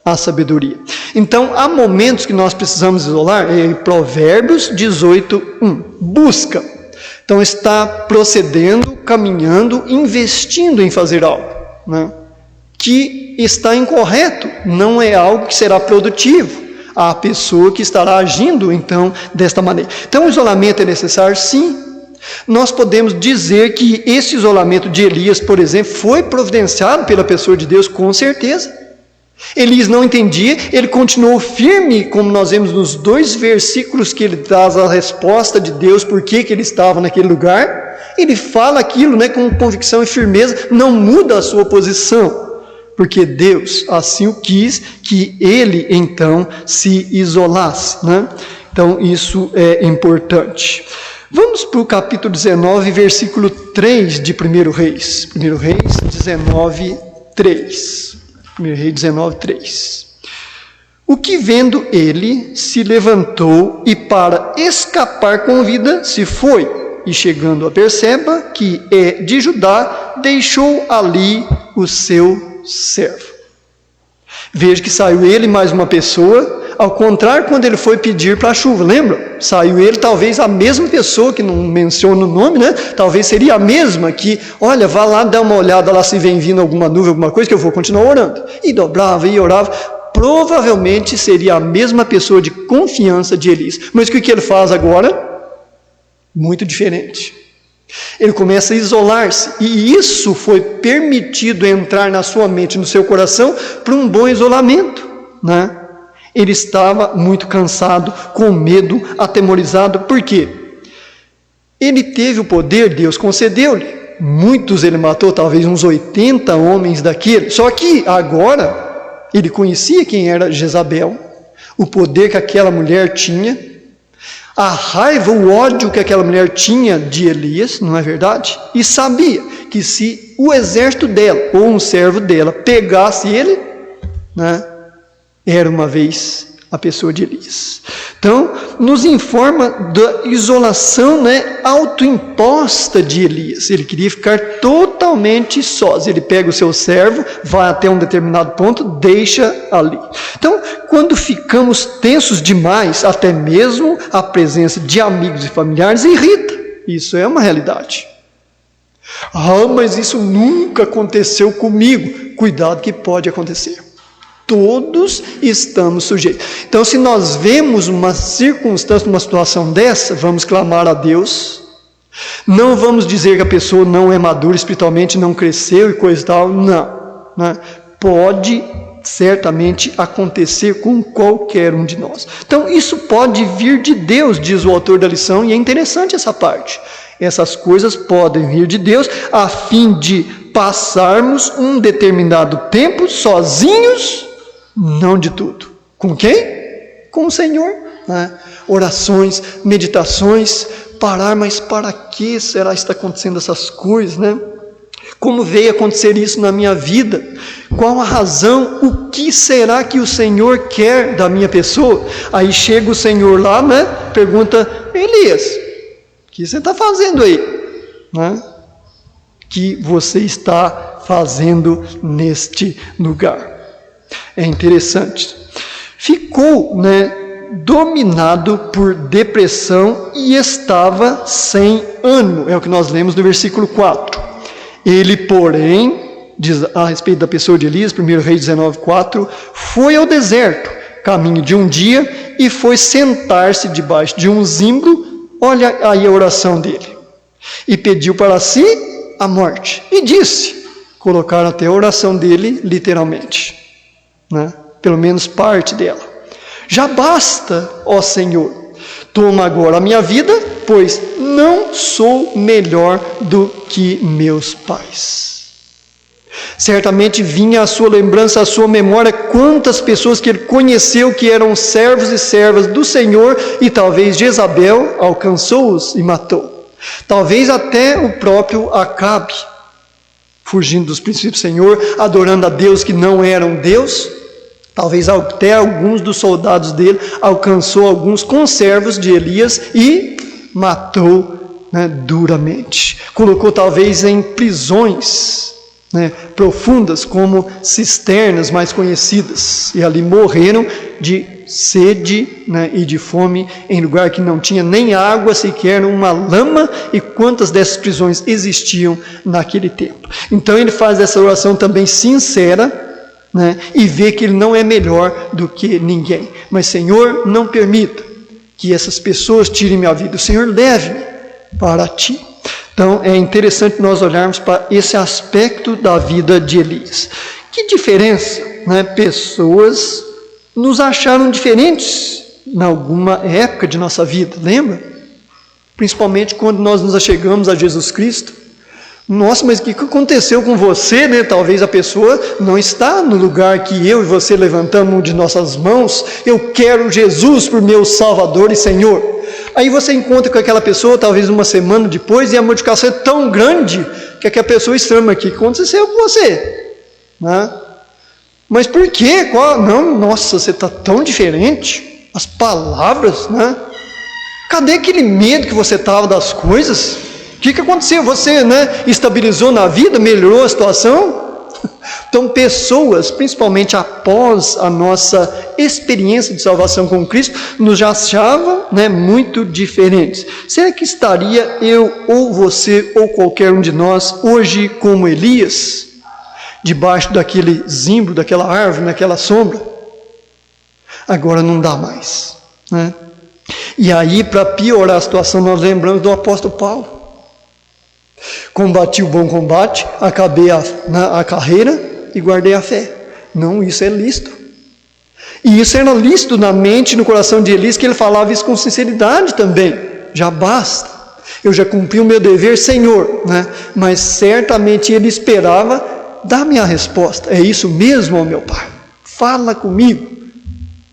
a sabedoria. Então, há momentos que nós precisamos isolar, Provérbios 18:1, busca. Então, está procedendo, caminhando, investindo em fazer algo, né? Que está incorreto, não é algo que será produtivo. Há a pessoa que estará agindo, então, desta maneira. Então, o isolamento é necessário, sim. Nós podemos dizer que esse isolamento de Elias, por exemplo, foi providenciado pela pessoa de Deus, com certeza. Elias não entendia, ele continuou firme, como nós vemos nos 2 versículos que ele traz a resposta de Deus, por que ele estava naquele lugar. Ele fala aquilo, né, com convicção e firmeza, não muda a sua posição, porque Deus assim o quis, que ele então se isolasse, né? Então isso é importante. Vamos para o capítulo 19, versículo 3 de 1 Reis. 1 Reis 19, 3. 1 Reis 19, 3. O que vendo ele, se levantou e para escapar com vida se foi. E chegando a Berseba, que é de Judá, deixou ali o seu servo. Veja que saiu ele e mais uma pessoa. Ao contrário, quando ele foi pedir para a chuva, lembra? Saiu ele, talvez a mesma pessoa, que não menciona o nome, né? Talvez seria a mesma que, olha, vá lá, dá uma olhada lá se vem vindo alguma nuvem, alguma coisa, que eu vou continuar orando. E dobrava e orava. Provavelmente seria a mesma pessoa de confiança de Elias. Mas o que ele faz agora? Muito diferente. Ele começa a isolar-se, e isso foi permitido entrar na sua mente, no seu coração, para um bom isolamento, né? Ele estava muito cansado, com medo, atemorizado. Por quê? Ele teve o poder, Deus concedeu-lhe. Muitos ele matou, talvez uns 80 homens daquele. Só que agora, ele conhecia quem era Jezabel, o poder que aquela mulher tinha, a raiva, o ódio que aquela mulher tinha de Elias, não é verdade? E sabia que se o exército dela, ou um servo dela, pegasse ele, né? Era uma vez a pessoa de Elias. Então, nos informa da isolação, né, autoimposta de Elias. Ele queria ficar totalmente sós. Ele pega o seu servo, vai até um determinado ponto, deixa ali. Então, quando ficamos tensos demais, até mesmo a presença de amigos e familiares irrita. Isso é uma realidade. Ah, mas isso nunca aconteceu comigo. Cuidado que pode acontecer. Todos estamos sujeitos. Então, se nós vemos uma circunstância, uma situação dessa, vamos clamar a Deus, Não vamos dizer que a pessoa não é madura espiritualmente, não cresceu e coisa e tal, não, né? Pode certamente acontecer com qualquer um de nós. Então isso pode vir de Deus, diz o autor da lição, e é interessante essa parte. Essas coisas podem vir de Deus a fim de passarmos um determinado tempo sozinhos, não de tudo. Com quem? Com o Senhor, né? Orações, meditações, parar, mas para que será que está acontecendo essas coisas, né? Como veio acontecer isso na minha vida? Qual a razão? O que será que o Senhor quer da minha pessoa? Aí chega o Senhor lá, né? Pergunta: Elias, o que você está fazendo aí? Né? O que você está fazendo neste lugar? É interessante. Ficou, né, dominado por depressão e estava sem ânimo. É o que nós lemos no versículo 4. Ele, porém, diz a respeito da pessoa de Elias, 1 Reis 19:4, foi ao deserto, caminho de um dia, e foi sentar-se debaixo de um zimbro. Olha aí a oração dele. E pediu para si a morte. E disse, colocaram até a oração dele literalmente, né? Pelo menos parte dela: já basta, ó Senhor, toma agora a minha vida, pois não sou melhor do que meus pais. Certamente vinha à sua lembrança, à sua memória, quantas pessoas que ele conheceu que eram servos e servas do Senhor, e talvez Jezabel alcançou-os e matou. Talvez até o próprio Acabe, fugindo dos princípios do Senhor, adorando a Deus que não era um Deus. Talvez até alguns dos soldados dele alcançou alguns conservos de Elias e matou, né, duramente. Colocou talvez em prisões, né, profundas, como cisternas mais conhecidas. E ali morreram de sede, né, e de fome, em lugar que não tinha nem água, sequer uma lama. E quantas dessas prisões existiam naquele tempo? Então ele faz essa oração também sincera, né, e vê que ele não é melhor do que ninguém. Mas, Senhor, não permita que essas pessoas tirem minha vida. O Senhor leve-me para ti. Então é interessante nós olharmos para esse aspecto da vida de Elias. Que diferença, né? Pessoas nos acharam diferentes em alguma época de nossa vida, lembra? Principalmente quando nós nos achegamos a Jesus Cristo. Nossa, mas o que aconteceu com você, né? Talvez a pessoa não está no lugar que eu e você levantamos de nossas mãos. Eu quero Jesus por meu Salvador e Senhor. Aí você encontra com aquela pessoa, talvez uma semana depois, e a modificação é tão grande que aquela pessoa extrema aqui: o que aconteceu com você? Né? Mas por quê? Não, nossa, você está tão diferente. As palavras, né? Cadê aquele medo que você estava das coisas? O que aconteceu? Você, né, estabilizou na vida, melhorou a situação? Então, pessoas, principalmente após a nossa experiência de salvação com Cristo, nos achavam, né, muito diferentes. Será que estaria eu, ou você, ou qualquer um de nós, hoje como Elias, debaixo daquele zimbro, daquela árvore, naquela sombra? Agora não dá mais, né? E aí, para piorar a situação, nós lembramos do apóstolo Paulo. Combati o bom combate, acabei a carreira e guardei a fé. Não, isso é lícito. E isso era lícito na mente e no coração de Elias, que ele falava isso com sinceridade também. Já basta, eu já cumpri o meu dever, Senhor, né? Mas certamente ele esperava: dá-me a resposta. É isso mesmo, ó meu Pai? Fala comigo.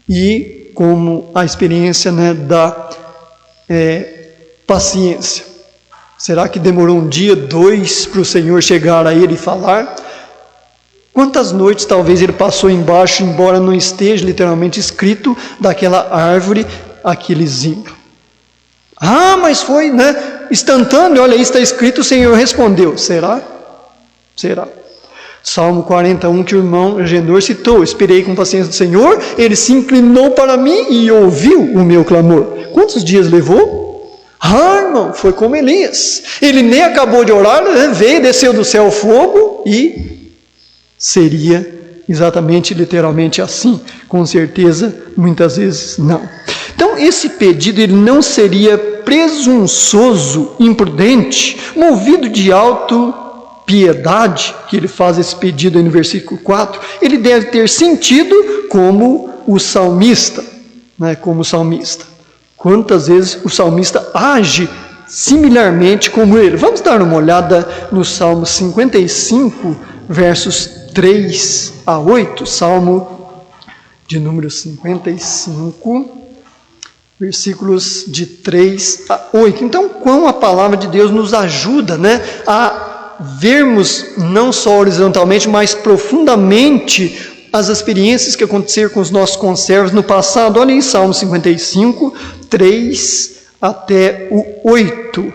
E como a experiência, né, da paciência. Será que demorou um dia, 2, para o Senhor chegar a ele e falar? Quantas noites talvez ele passou embaixo, embora não esteja literalmente escrito, daquela árvore, aquele zimbro? Ah, mas foi, né, instantâneo, olha aí, está escrito, o Senhor respondeu. Será? Será? Salmo 41, que o irmão Agenor citou: esperei com paciência do Senhor, ele se inclinou para mim e ouviu o meu clamor. Quantos dias levou? Ah, irmão, foi como Elias. Ele nem acabou de orar, né? Veio, desceu do céu fogo e seria exatamente, literalmente assim? Com certeza, muitas vezes não. Então, esse pedido ele não seria presunçoso, imprudente, movido de autopiedade, que ele faz esse pedido aí no versículo 4, ele deve ter sentido como o salmista, né? Como o salmista. Quantas vezes o salmista age similarmente como ele? Vamos dar uma olhada no Salmo 55, versos 3 a 8, Salmo de número 55, versículos de 3 a 8. Então, como a palavra de Deus nos ajuda, né, a vermos não só horizontalmente, mas profundamente as experiências que aconteceram com os nossos conservos no passado. Olha em Salmo 55, 3 até o 8.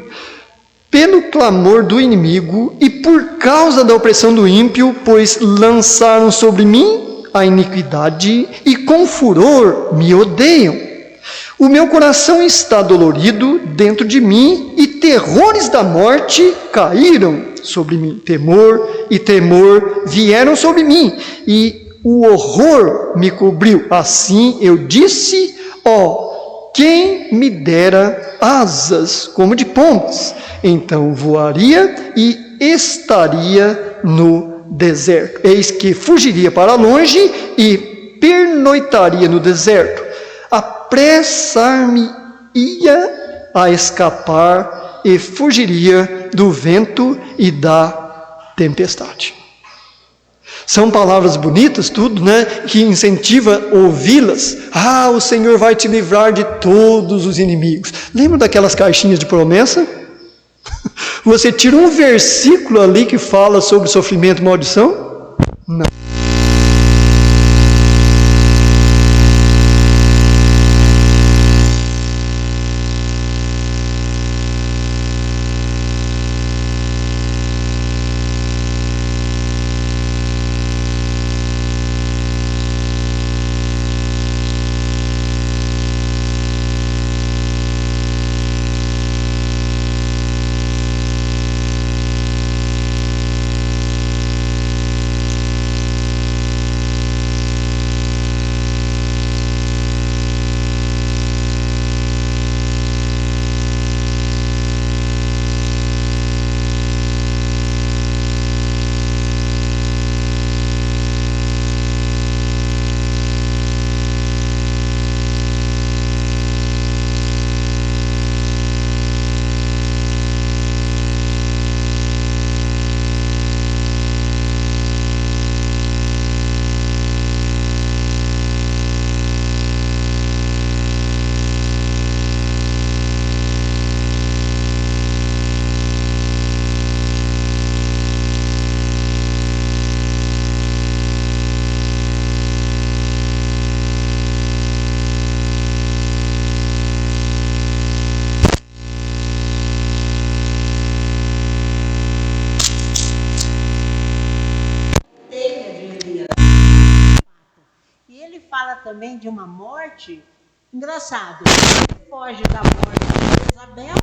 Pelo clamor do inimigo e por causa da opressão do ímpio, pois lançaram sobre mim a iniquidade e com furor me odeiam. O meu coração está dolorido dentro de mim e terrores da morte caíram sobre mim. Temor e tremor vieram sobre mim e o horror me cobriu. Assim eu disse, quem me dera asas como de pombas, então voaria e estaria no deserto. Eis que fugiria para longe e pernoitaria no deserto. Apressar-me-ia a escapar e fugiria do vento e da tempestade. São palavras bonitas, tudo, né? Que incentiva ouvi-las. O Senhor vai te livrar de todos os inimigos. Lembra daquelas caixinhas de promessa? Você tira um versículo ali que fala sobre sofrimento e maldição? Não. Também de uma morte, engraçado, ele foge da morte de Isabel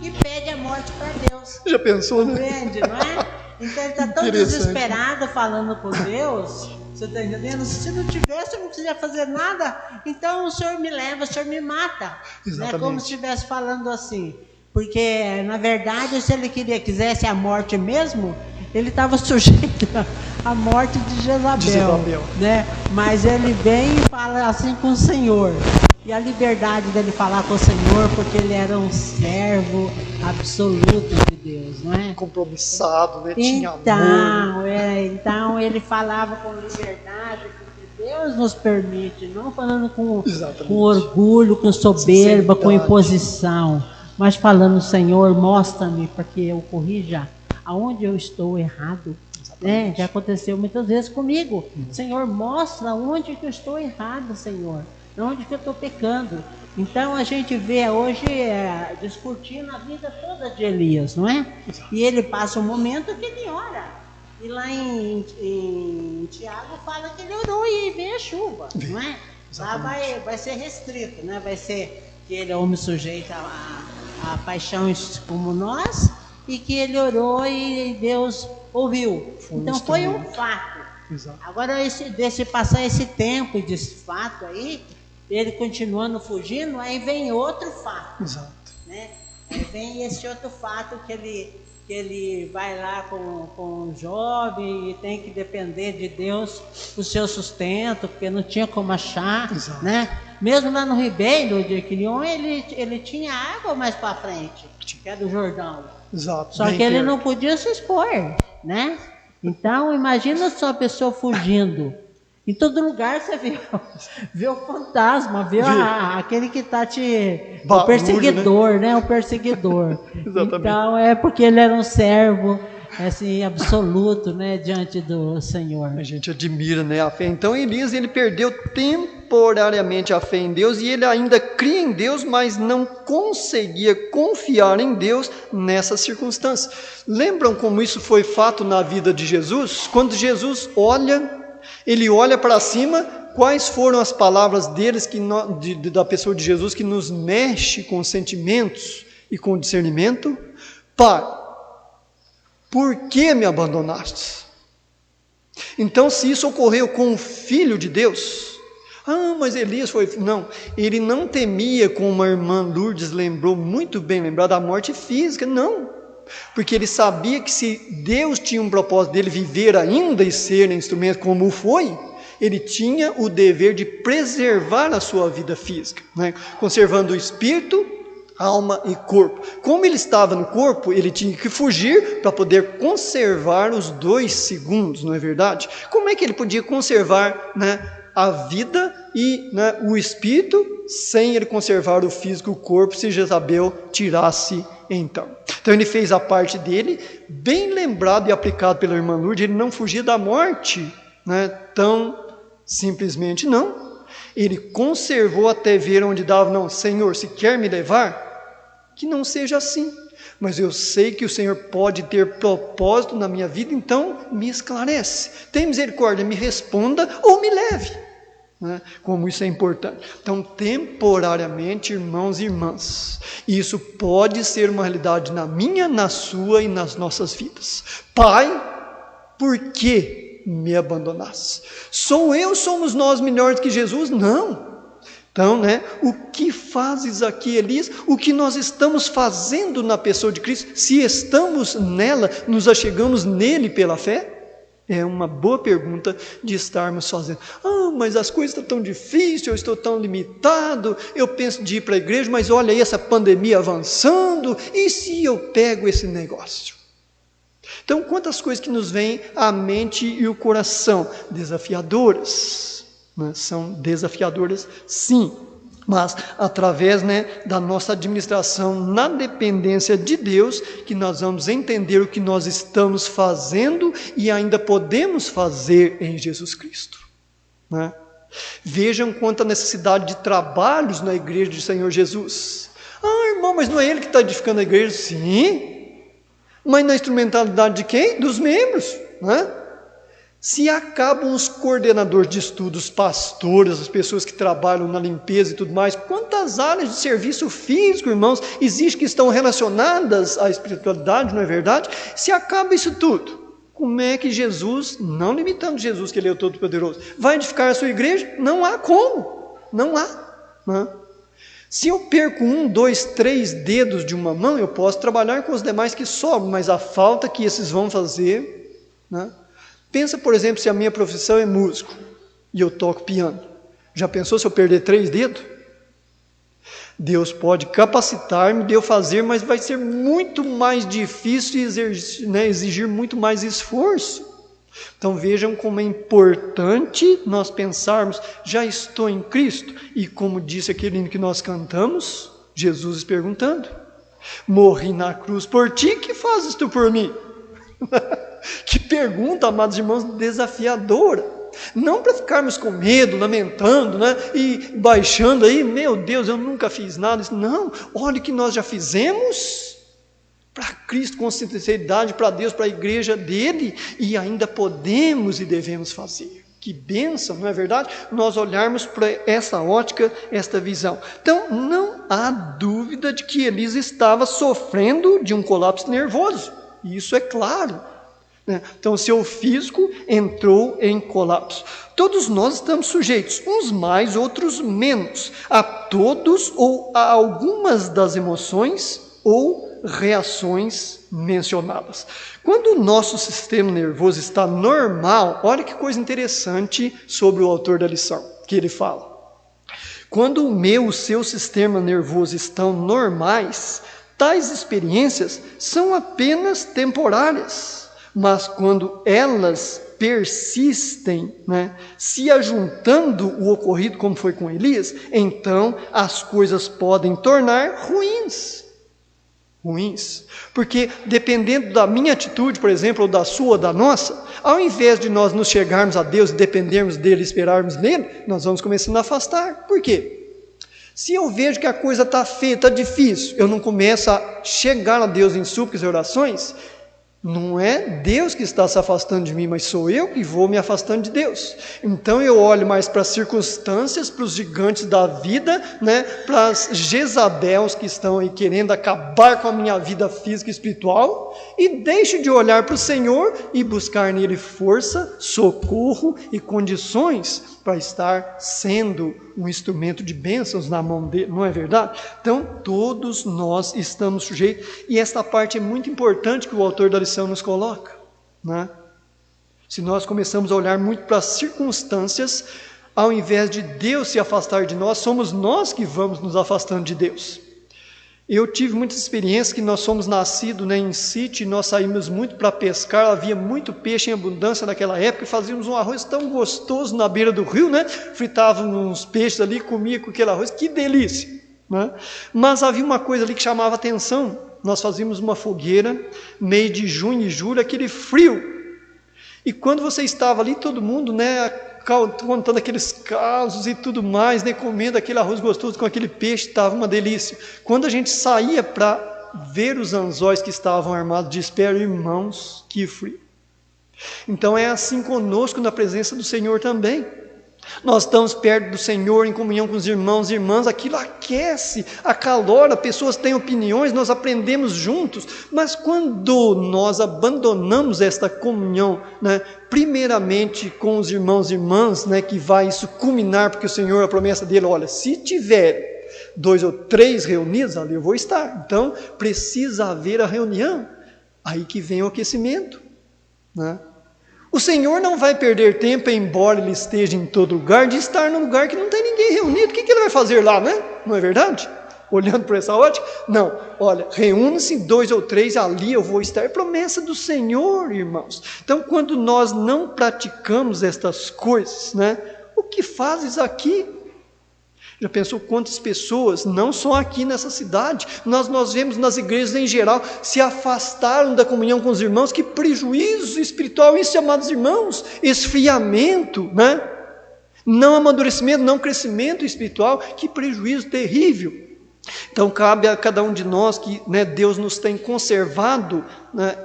e pede a morte para Deus. Já pensou, né? Entende, não é? Então ele está tão desesperado falando com Deus, você está entendendo? Se não tivesse, eu não precisaria fazer nada, então o Senhor me leva, o Senhor me mata. É como se estivesse falando assim, porque na verdade se ele quisesse a morte mesmo, ele estava sujeito à morte de Jezabel, né? Mas ele vem e fala assim com o Senhor. E a liberdade dele falar com o Senhor, porque ele era um servo absoluto de Deus, não é? Compromissado, né? Tinha amor. Então ele falava com liberdade, porque Deus nos permite, não falando com orgulho, com soberba, com imposição, mas falando, Senhor, mostra-me para que eu corrija aonde eu estou errado. Né? Já aconteceu muitas vezes comigo. Senhor, mostra onde que eu estou errado, Senhor. Onde que eu estou pecando. Então a gente vê hoje discutindo a vida toda de Elias, não é? E ele passa um momento que ele ora. E lá em Tiago fala que ele orou e veio a chuva, não é? Lá vai ser restrito, né? Vai ser que ele é homem sujeito a paixões como nós, e que ele orou e Deus ouviu. Então foi um fato. Exato. Agora, passar esse tempo desse fato aí, ele continuando fugindo, aí vem outro fato. Exato. né? Aí vem esse outro fato que ele vai lá com um jovem e tem que depender de Deus o seu sustento, porque não tinha como achar, Exato. né? Mesmo lá no ribeiro de Quiron, ele tinha água mais para frente, que é do Jordão. Exato. Só Bem que ele perto. não podia se expor, né? Então, imagina só a pessoa fugindo. Em todo lugar você vê o fantasma, vê aquele que está o Barulho, perseguidor, né? O perseguidor. Exatamente. Então, é porque ele era um servo, assim, absoluto, né? Diante do Senhor. A gente admira, né, a fé. Então Elias, ele perdeu temporariamente a fé em Deus e ele ainda cria em Deus, mas não conseguia confiar em Deus nessas circunstâncias. Lembram como isso foi fato na vida de Jesus? Quando Jesus ele olha para cima, quais foram as palavras da pessoa de Jesus que nos mexe com sentimentos e com discernimento? Pai, por que me abandonaste? Então, se isso ocorreu com o Filho de Deus, mas Elias foi... Não, ele não temia, como a irmã Lourdes lembrou, muito bem lembrada, a morte física, não. Porque ele sabia que se Deus tinha um propósito dele viver ainda e ser instrumento como foi, ele tinha o dever de preservar a sua vida física, né? Conservando o espírito, alma e corpo. Como ele estava no corpo, ele tinha que fugir para poder conservar os 2 segundos, não é verdade? Como é que ele podia conservar, né, a vida e, né, o espírito sem ele conservar o físico, o corpo, se Jezabel tirasse então? Então ele fez a parte dele, bem lembrado e aplicado pela irmã Lourdes. Ele não fugia da morte, né, tão simplesmente não. Ele conservou até ver onde dava. Não, Senhor, se quer me levar, que não seja assim, mas eu sei que o Senhor pode ter propósito na minha vida, então me esclarece, tem misericórdia, me responda ou me leve, né? Como isso é importante. Então, temporariamente, irmãos e irmãs, isso pode ser uma realidade na minha, na sua e nas nossas vidas. Pai, por que me abandonaste? Somos nós melhores que Jesus? Não. Então, né, o que fazes aqui, Elias? O que nós estamos fazendo na pessoa de Cristo? Se estamos nela, nos achegamos nele pela fé? É uma boa pergunta de estarmos fazendo. Mas as coisas estão tão difíceis, eu estou tão limitado, eu penso de ir para a igreja, mas olha aí essa pandemia avançando, e se eu pego esse negócio? Então, quantas coisas que nos vêm à mente e o coração, desafiadoras, né? São desafiadoras, sim, mas através, né, da nossa administração na dependência de Deus, que nós vamos entender o que nós estamos fazendo e ainda podemos fazer em Jesus Cristo, né? Vejam quanta necessidade de trabalhos na igreja do Senhor Jesus. Irmão, mas não é ele que está edificando a igreja? Sim, mas na instrumentalidade de quem? Dos membros, né? Se acabam os coordenadores de estudos, pastores, as pessoas que trabalham na limpeza e tudo mais, quantas áreas de serviço físico, irmãos, existem que estão relacionadas à espiritualidade, não é verdade? Se acaba isso tudo, como é que Jesus, não limitando Jesus, que ele é o Todo-Poderoso, vai edificar a sua igreja? Não há como, não há, né? Se eu perco 1, 2, 3 dedos de uma mão, eu posso trabalhar com os demais que sobram, mas a falta que esses vão fazer, né? Pensa, por exemplo, se a minha profissão é músico e eu toco piano. Já pensou se eu perder 3 dedos? Deus pode capacitar-me de eu fazer, mas vai ser muito mais difícil e exigir muito mais esforço. Então vejam como é importante nós pensarmos, já estou em Cristo, e como disse aquele hino que nós cantamos, Jesus perguntando, morri na cruz por ti, que fazes tu por mim? Que pergunta, amados irmãos, desafiadora. Não para ficarmos com medo, lamentando, né, e baixando aí, meu Deus, eu nunca fiz nada. Não, olha o que nós já fizemos para Cristo, com sinceridade, para Deus, para a igreja dele, e ainda podemos e devemos fazer. Que bênção, não é verdade? Nós olharmos para essa ótica, esta visão. Então, não há dúvida de que Elias estava sofrendo de um colapso nervoso. Isso é claro. Então, o seu físico entrou em colapso. Todos nós estamos sujeitos, uns mais, outros menos, a todos ou a algumas das emoções ou reações mencionadas. Quando o nosso sistema nervoso está normal, olha que coisa interessante sobre o autor da lição, que ele fala. Quando o seu sistema nervoso estão normais, tais experiências são apenas temporárias. Mas quando elas persistem, se ajuntando o ocorrido como foi com Elias, então as coisas podem tornar ruins. Porque dependendo da minha atitude, por exemplo, ou da sua ou da nossa, ao invés de nós nos chegarmos a Deus e dependermos dele, esperarmos nele, nós vamos começando a afastar. Por quê? Se eu vejo que a coisa está feia, está difícil, eu não começo a chegar a Deus em súplicas e orações, não é Deus que está se afastando de mim, mas sou eu que vou me afastando de Deus. Então eu olho mais para as circunstâncias, para os gigantes da vida, para as Jezabels que estão aí querendo acabar com a minha vida física e espiritual, e deixo de olhar para o Senhor e buscar nele força, socorro e condições para estar sendo um instrumento de bênçãos na mão dele, não é verdade? Então, todos nós estamos sujeitos, e esta parte é muito importante que o autor da lição nos coloca, Se nós começamos a olhar muito para as circunstâncias, ao invés de Deus se afastar de nós, somos nós que vamos nos afastando de Deus. Eu tive muitas experiências que nós somos nascidos em sítio, e nós saímos muito para pescar, havia muito peixe em abundância naquela época, e fazíamos um arroz tão gostoso na beira do rio, fritávamos uns peixes ali, comia com aquele arroz, que delícia, Mas havia uma coisa ali que chamava atenção, nós fazíamos uma fogueira, meio de junho e julho, aquele frio, e quando você estava ali, todo mundo, contando aqueles casos e tudo mais, comendo aquele arroz gostoso com aquele peixe, estava uma delícia. Quando a gente saía para ver os anzóis que estavam armados de espera, irmãos, que frio. Então é assim conosco na presença do Senhor também. Nós estamos perto do Senhor, em comunhão com os irmãos e irmãs, aquilo aquece, acalora, pessoas têm opiniões, nós aprendemos juntos, mas quando nós abandonamos esta comunhão, primeiramente com os irmãos e irmãs, que vai isso culminar, porque o Senhor, a promessa dele, olha, se tiver 2 ou 3 reunidos, ali eu vou estar, então precisa haver a reunião, aí que vem o aquecimento, O Senhor não vai perder tempo, embora Ele esteja em todo lugar, de estar num lugar que não tem ninguém reunido. O que Ele vai fazer lá, Não é verdade? Olhando por essa ótica? Não, olha, reúne-se 2 ou 3, ali eu vou estar. É promessa do Senhor, irmãos. Então, quando nós não praticamos estas coisas, o que fazes aqui? Já pensou quantas pessoas, não só aqui nessa cidade, nós vemos nas igrejas em geral, se afastaram da comunhão com os irmãos? Que prejuízo espiritual isso, amados irmãos, esfriamento, não amadurecimento, não crescimento espiritual, que prejuízo terrível. Então cabe a cada um de nós que Deus nos tem conservado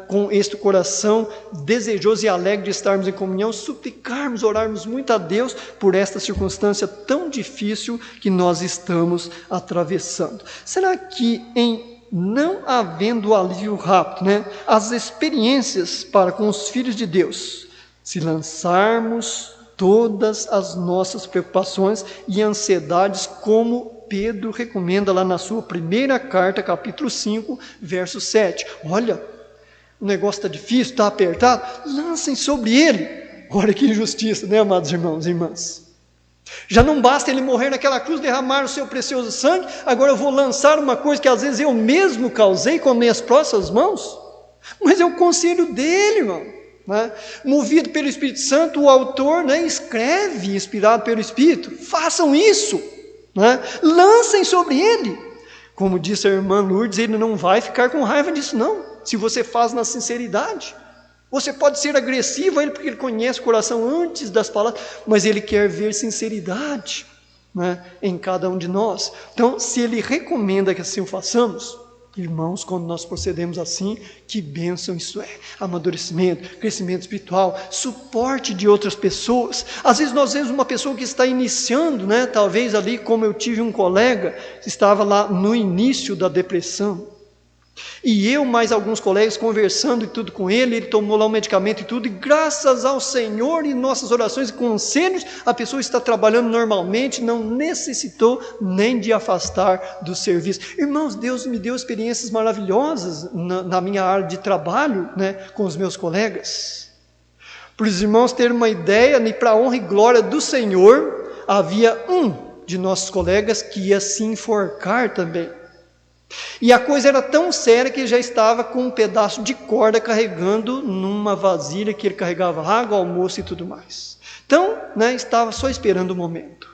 com este coração desejoso e alegre de estarmos em comunhão, suplicarmos, orarmos muito a Deus por esta circunstância tão difícil que nós estamos atravessando. Será que em não havendo alívio rápido, as experiências para com os filhos de Deus, se lançarmos todas as nossas preocupações e ansiedades, como Pedro recomenda lá na sua primeira carta, capítulo 5, verso 7. Olha, o negócio está difícil, está apertado, lancem sobre ele. Olha que injustiça, amados irmãos e irmãs? Já não basta ele morrer naquela cruz, derramar o seu precioso sangue, agora eu vou lançar uma coisa que às vezes eu mesmo causei com minhas próprias mãos? Mas é o conselho dele, irmão. Movido pelo Espírito Santo, o autor escreve, inspirado pelo Espírito. Façam isso, lancem sobre ele. Como disse a irmã Lourdes, ele não vai ficar com raiva disso não, se você faz na sinceridade. Você pode ser agressivo a ele, porque ele conhece o coração antes das palavras, mas ele quer ver sinceridade em cada um de nós. Então, se ele recomenda que assim o façamos, irmãos, quando nós procedemos assim, que bênção isso é, amadurecimento, crescimento espiritual, suporte de outras pessoas. Às vezes nós vemos uma pessoa que está iniciando, talvez ali, como eu tive um colega, que estava lá no início da depressão, E eu, mais alguns colegas, conversando e tudo com ele tomou lá o medicamento e tudo, e graças ao Senhor e nossas orações e conselhos, a pessoa está trabalhando normalmente, não necessitou nem de afastar do serviço. Irmãos, Deus me deu experiências maravilhosas na minha área de trabalho, né, com os meus colegas. Para os irmãos terem uma ideia, e para a honra e glória do Senhor, havia um de nossos colegas que ia se enforcar também. E a coisa era tão séria que ele já estava com um pedaço de corda carregando numa vasilha que ele carregava água, almoço e tudo mais. Então, né, estava só esperando o momento.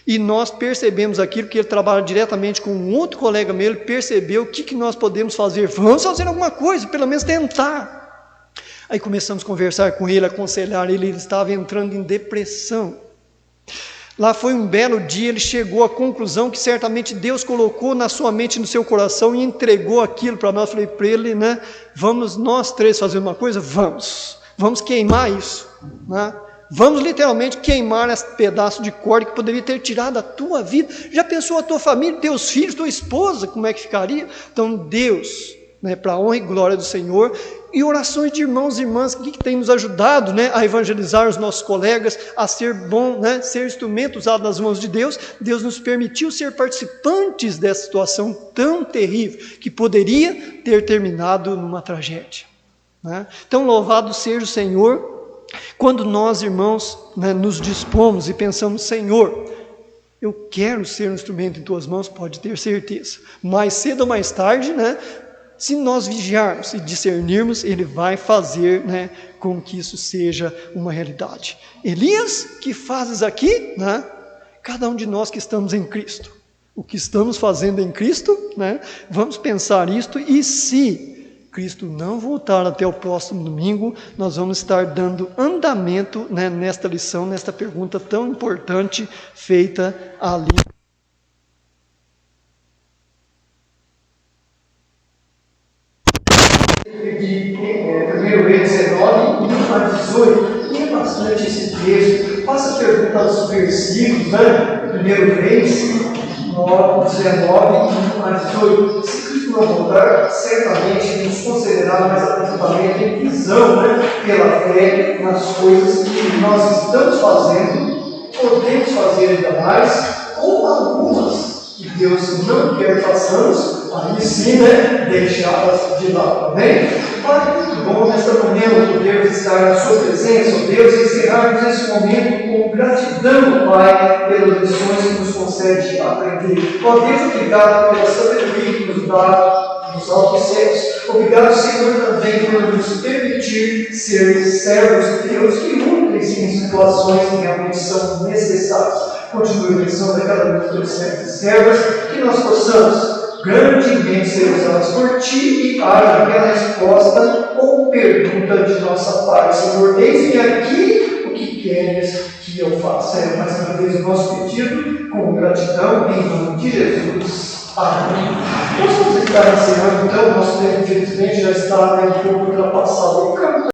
E nós percebemos aquilo, que ele trabalha diretamente com um outro colega meu, ele percebeu o que nós podemos fazer. Vamos fazer alguma coisa, pelo menos tentar. Aí começamos a conversar com ele, aconselhar ele estava entrando em depressão. Lá foi um belo dia, ele chegou à conclusão que certamente Deus colocou na sua mente e no seu coração e entregou aquilo para nós. Eu falei para ele, né, vamos nós três fazer uma coisa? Vamos queimar isso, né? Vamos literalmente queimar esse pedaço de corda que poderia ter tirado a tua vida. Já pensou a tua família, teus filhos, tua esposa, como é que ficaria? Então Deus, né, para a honra e glória do Senhor, e orações de irmãos e irmãs que tem nos ajudado, né, a evangelizar os nossos colegas, a ser bom, né, ser instrumento usado nas mãos de Deus. Deus nos permitiu ser participantes dessa situação tão terrível, que poderia ter terminado numa tragédia, né? Então louvado seja o Senhor, quando nós, irmãos, né, nos dispomos e pensamos, Senhor, eu quero ser um instrumento em tuas mãos, pode ter certeza, mais cedo ou mais tarde, né, se nós vigiarmos e discernirmos, Ele vai fazer, né, com que isso seja uma realidade. Elias, que fazes aqui? Né? Cada um de nós que estamos em Cristo. O que estamos fazendo em Cristo? Né? Vamos pensar isto, e se Cristo não voltar até o próximo domingo, nós vamos estar dando andamento, né, nesta lição, nesta pergunta tão importante feita ali. De 1 Reis 19, 1 a 18, e é bastante esse texto. Faça a pergunta dos versículos, né? 1 Reis 19, 1 a 18. Se Cristo não voltar, certamente nos concederá mais aprofundamento em visão, né, pela fé nas coisas que nós estamos fazendo, podemos fazer ainda mais, ou algumas que Deus não quer façamos, aí sim, né, deixá-las de lado, amém? Pai, muito bom nesta manhã podermos estar na sua presença, ó Deus, e encerrarmos esse momento com gratidão, Pai, pelas lições que nos concede aprender. Ó Deus, obrigado pela sabedoria que nos dá nos altos céus. Obrigado, Senhor, também por nos permitir ser servos de Deus que úteis em situações que realmente são necessárias. Continue abençoando a cada um dos teus servos e servas, que nós possamos grandemente ser usados por Ti e haja aquela resposta ou pergunta de nossa parte. Senhor, eis-me aqui, o que queres que eu faça? É mais uma vez o nosso pedido, com gratidão, em nome de Jesus. Amém. Nós vamos estar encerrando, então, nosso tempo, infelizmente, já está um pouco ultrapassado.